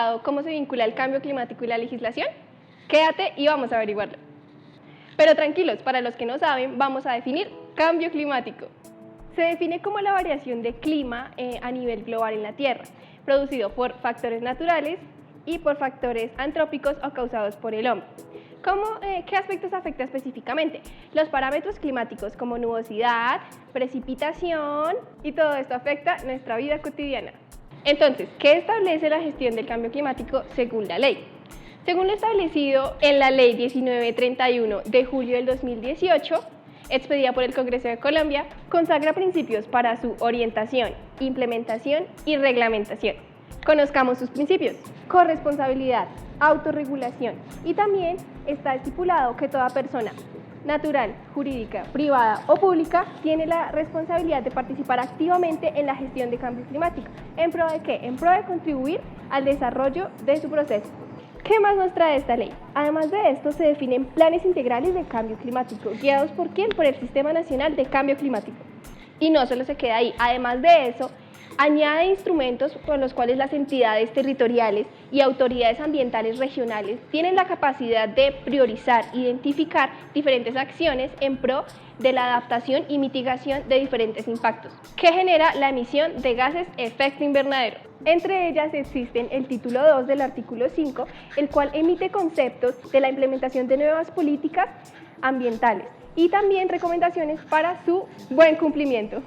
preguntado cómo se vincula el cambio climático y la legislación? Quédate y vamos a averiguarlo. Pero tranquilos, para los que no saben, vamos a definir cambio climático. Se define como la variación de clima a nivel global en la Tierra, producido por factores naturales y por factores antrópicos o causados por el hombre. ¿Qué aspectos afecta específicamente? Los parámetros climáticos como nubosidad, precipitación y todo esto afecta nuestra vida cotidiana. Entonces, ¿qué establece la gestión del cambio climático según la ley? Según lo establecido en la Ley 1931 de julio del 2018, expedida por el Congreso de Colombia, consagra principios para su orientación, implementación y reglamentación. Conozcamos sus principios: corresponsabilidad, autorregulación, y también está estipulado que toda persona natural, jurídica, privada o pública tiene la responsabilidad de participar activamente en la gestión de cambio climático. ¿En pro de qué? En pro de contribuir al desarrollo de su proceso. ¿Qué más nos trae esta ley? Además de esto, se definen planes integrales de cambio climático, guiados ¿por quién? Por el Sistema Nacional de Cambio Climático. Y no solo se queda ahí, además de eso, añade instrumentos con los cuales las entidades territoriales y autoridades ambientales regionales tienen la capacidad de priorizar, identificar diferentes acciones en pro de la adaptación y mitigación de diferentes impactos, que genera la emisión de gases efecto invernadero. Entre ellas existen el título 2 del artículo 5, el cual emite conceptos de la implementación de nuevas políticas ambientales y también recomendaciones para su buen cumplimiento.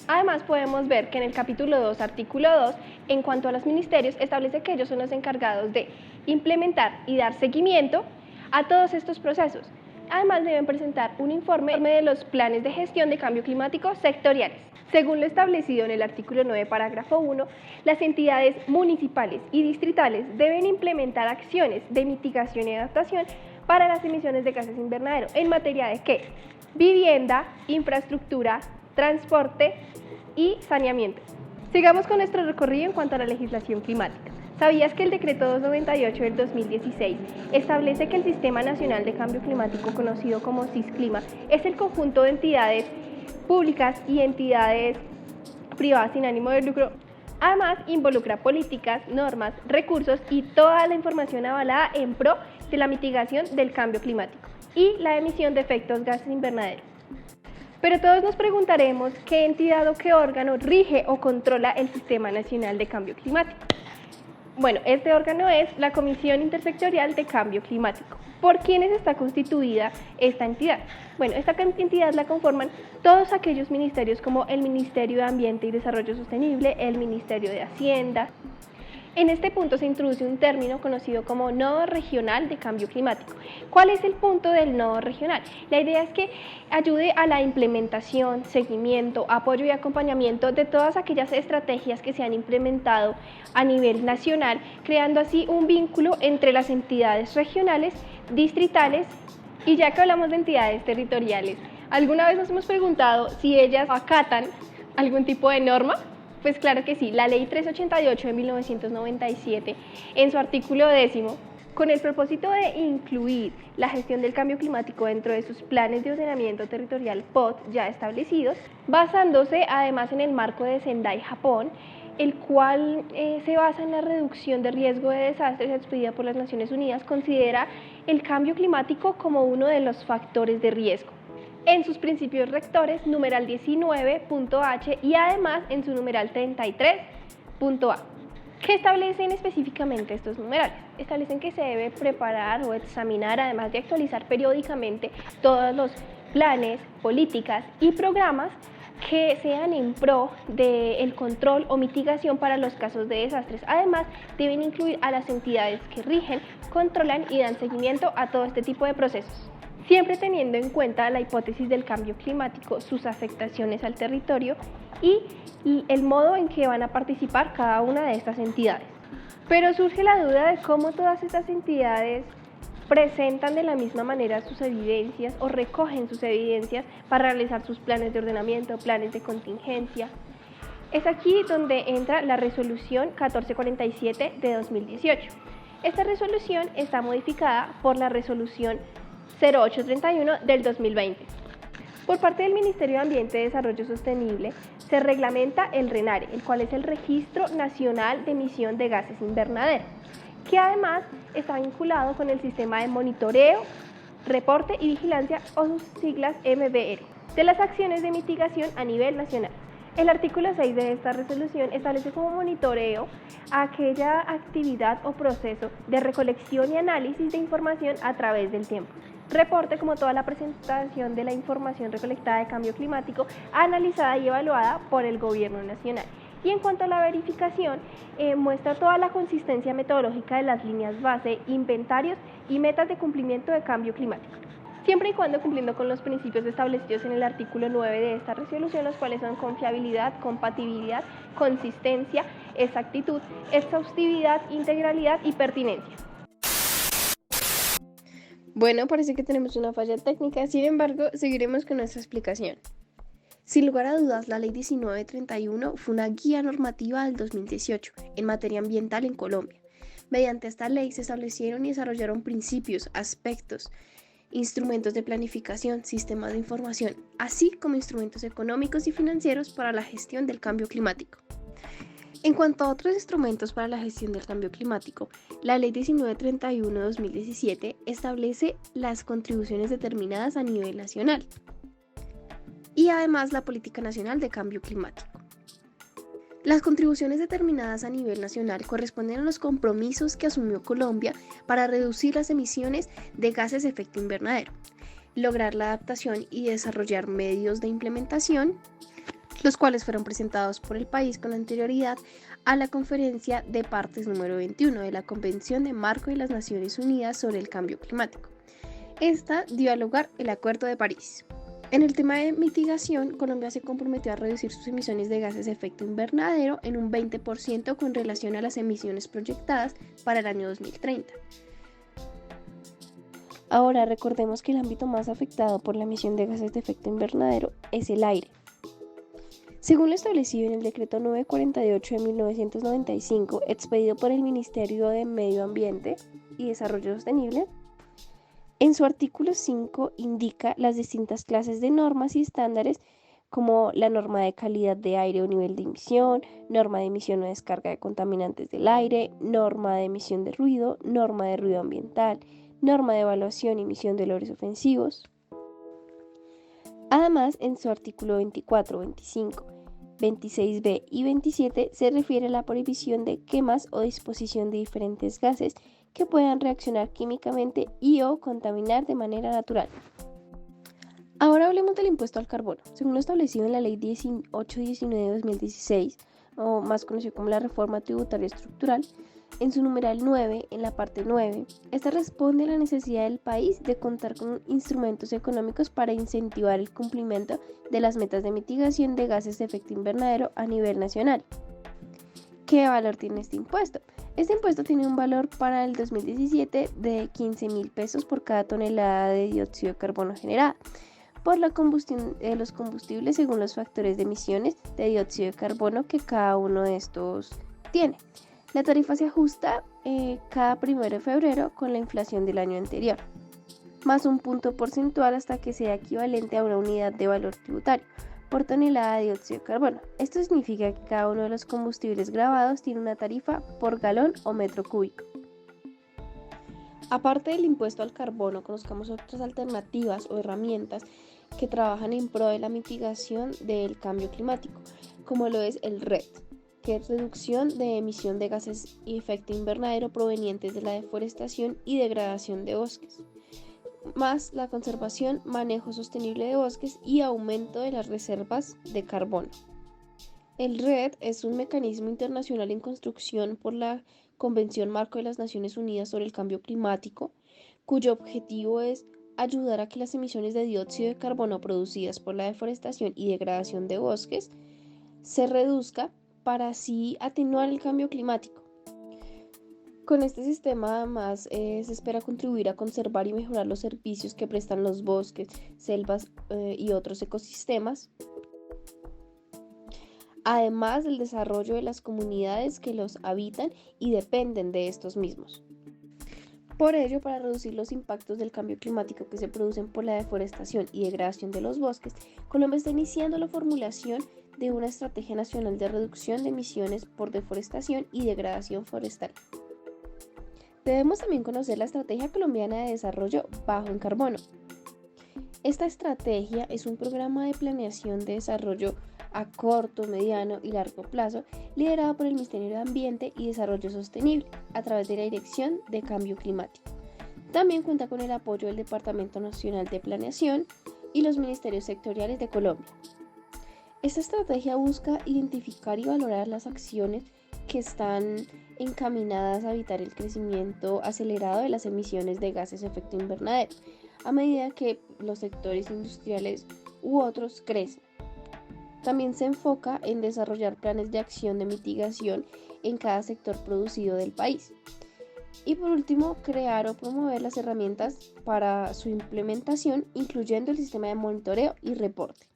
Además, podemos ver que en el capítulo 2, artículo 2, en cuanto a los ministerios, establece que ellos son los encargados de implementar y dar seguimiento a todos estos procesos. Además, deben presentar un informe de los planes de gestión de cambio climático sectoriales. Según lo establecido en el artículo 9, parágrafo 1, las entidades municipales y distritales deben implementar acciones de mitigación y adaptación para las emisiones de gases invernadero en materia de ¿qué? Vivienda, infraestructura, transporte y saneamiento. Sigamos con nuestro recorrido en cuanto a la legislación climática. ¿Sabías que el decreto 298 del 2016 establece que el Sistema Nacional de Cambio Climático, conocido como SISCLIMA, es el conjunto de entidades públicas y entidades privadas sin ánimo de lucro? Además, involucra políticas, normas, recursos y toda la información avalada en pro de la mitigación del cambio climático y la emisión de efectos gases invernaderos. Pero todos nos preguntaremos qué entidad o qué órgano rige o controla el Sistema Nacional de Cambio Climático. Bueno, este órgano es la Comisión Intersectorial de Cambio Climático. ¿Por quiénes está constituida esta entidad? Bueno, esta entidad la conforman todos aquellos ministerios como el Ministerio de Ambiente y Desarrollo Sostenible, el Ministerio de Hacienda. En este punto se introduce un término conocido como nodo regional de cambio climático. ¿Cuál es el punto del nodo regional? La idea es que ayude a la implementación, seguimiento, apoyo y acompañamiento de todas aquellas estrategias que se han implementado a nivel nacional, creando así un vínculo entre las entidades regionales, distritales y ya que hablamos de entidades territoriales, ¿alguna vez nos hemos preguntado si ellas acatan algún tipo de norma? Pues claro que sí, la Ley 388 de 1997, en su artículo 10, con el propósito de incluir la gestión del cambio climático dentro de sus planes de ordenamiento territorial POT ya establecidos, basándose además en el marco de Sendai, Japón, el cual se basa en la reducción de riesgo de desastres expedida por las Naciones Unidas, considera el cambio climático como uno de los factores de riesgo en sus principios rectores, numeral 19.h y además en su numeral 33.a. ¿Qué establecen específicamente estos numerales? Establecen que se debe preparar o examinar, además de actualizar periódicamente todos los planes, políticas y programas que sean en pro del control o mitigación para los casos de desastres. Además, deben incluir a las entidades que rigen, controlan y dan seguimiento a todo este tipo de procesos, siempre teniendo en cuenta la hipótesis del cambio climático, sus afectaciones al territorio y el modo en que van a participar cada una de estas entidades. Pero surge la duda de cómo todas estas entidades presentan de la misma manera sus evidencias o recogen sus evidencias para realizar sus planes de ordenamiento, planes de contingencia. Es aquí donde entra la resolución 1447 de 2018. Esta resolución está modificada por la resolución 0831 del 2020. Por parte del Ministerio de Ambiente y Desarrollo Sostenible, Se reglamenta el RENARE, el cual es el Registro Nacional de Emisión de Gases Invernadero, que además está vinculado con el sistema de monitoreo, reporte y vigilancia, o sus siglas MBR, de las acciones de mitigación a nivel nacional. El artículo 6 de esta resolución establece como monitoreo aquella actividad o proceso de recolección y análisis de información a través del tiempo. Reporte como toda la presentación de la información recolectada de cambio climático, analizada y evaluada por el Gobierno Nacional. Y en cuanto a la verificación, muestra toda la consistencia metodológica de las líneas base, inventarios y metas de cumplimiento de cambio climático, siempre y cuando cumpliendo con los principios establecidos en el artículo 9 de esta resolución, los cuales son confiabilidad, compatibilidad, consistencia, exactitud, exhaustividad, integralidad y pertinencia. Bueno, parece que tenemos una falla técnica, sin embargo, seguiremos con nuestra explicación. Sin lugar a dudas, la Ley 1931 fue una guía normativa del 2018 en materia ambiental en Colombia. Mediante esta ley se establecieron y desarrollaron principios, aspectos, instrumentos de planificación, sistemas de información, así como instrumentos económicos y financieros para la gestión del cambio climático. En cuanto a otros instrumentos para la gestión del cambio climático, la Ley 1931-2017 establece las contribuciones determinadas a nivel nacional y además la Política Nacional de Cambio Climático. Las contribuciones determinadas a nivel nacional corresponden a los compromisos que asumió Colombia para reducir las emisiones de gases de efecto invernadero, lograr la adaptación y desarrollar medios de implementación, los cuales fueron presentados por el país con anterioridad a la Conferencia de Partes número 21 de la Convención de Marco de las Naciones Unidas sobre el Cambio Climático. Esta dio lugar al Acuerdo de París. En el tema de mitigación, Colombia se comprometió a reducir sus emisiones de gases de efecto invernadero en un 20% con relación a las emisiones proyectadas para el año 2030. Ahora recordemos que el ámbito más afectado por la emisión de gases de efecto invernadero es el aire. Según lo establecido en el Decreto 948 de 1995, expedido por el Ministerio de Medio Ambiente y Desarrollo Sostenible, en su artículo 5 indica las distintas clases de normas y estándares como la norma de calidad de aire o nivel de emisión, norma de emisión o descarga de contaminantes del aire, norma de emisión de ruido, norma de ruido ambiental, norma de evaluación y emisión de olores ofensivos. Además, en su artículo 24, 25, 26b y 27 se refiere a la prohibición de quemas o disposición de diferentes gases que puedan reaccionar químicamente y o contaminar de manera natural. Ahora hablemos del impuesto al carbono. Según lo establecido en la Ley 1819 de 2016, o más conocido como la Reforma Tributaria Estructural, en su numeral 9, en la parte 9, esta responde a la necesidad del país de contar con instrumentos económicos para incentivar el cumplimiento de las metas de mitigación de gases de efecto invernadero a nivel nacional. ¿Qué valor tiene este impuesto? Este impuesto tiene un valor para el 2017 de 15.000 pesos por cada tonelada de dióxido de carbono generada por la combustión de los combustibles según los factores de emisiones de dióxido de carbono que cada uno de estos tiene. La tarifa se ajusta cada 1 de febrero con la inflación del año anterior, más un punto porcentual hasta que sea equivalente a una unidad de valor tributario por tonelada de dióxido de carbono. Esto significa que cada uno de los combustibles grabados tiene una tarifa por galón o metro cúbico. Aparte del impuesto al carbono, conozcamos otras alternativas o herramientas que trabajan en pro de la mitigación del cambio climático, como lo es el RED, que es reducción de emisión de gases de efecto invernadero provenientes de la deforestación y degradación de bosques, más la conservación, manejo sostenible de bosques y aumento de las reservas de carbono. El RED es un mecanismo internacional en construcción por la Convención Marco de las Naciones Unidas sobre el Cambio Climático, cuyo objetivo es ayudar a que las emisiones de dióxido de carbono producidas por la deforestación y degradación de bosques se reduzca para así atenuar el cambio climático. Con este sistema además se espera contribuir a conservar y mejorar los servicios que prestan los bosques, selvas y otros ecosistemas, además del desarrollo de las comunidades que los habitan y dependen de estos mismos. Por ello, para reducir los impactos del cambio climático que se producen por la deforestación y degradación de los bosques, Colombia está iniciando la formulación de una estrategia nacional de reducción de emisiones por deforestación y degradación forestal. Debemos también conocer la Estrategia Colombiana de Desarrollo Bajo en Carbono. Esta estrategia es un programa de planeación de desarrollo a corto, mediano y largo plazo, liderado por el Ministerio de Ambiente y Desarrollo Sostenible a través de la Dirección de Cambio Climático. También cuenta con el apoyo del Departamento Nacional de Planeación y los ministerios sectoriales de Colombia. Esta estrategia busca identificar y valorar las acciones que están encaminadas a evitar el crecimiento acelerado de las emisiones de gases de efecto invernadero, a medida que los sectores industriales u otros crecen. También se enfoca en desarrollar planes de acción de mitigación en cada sector producido del país. Y por último, crear o promover las herramientas para su implementación, incluyendo el sistema de monitoreo y reporte.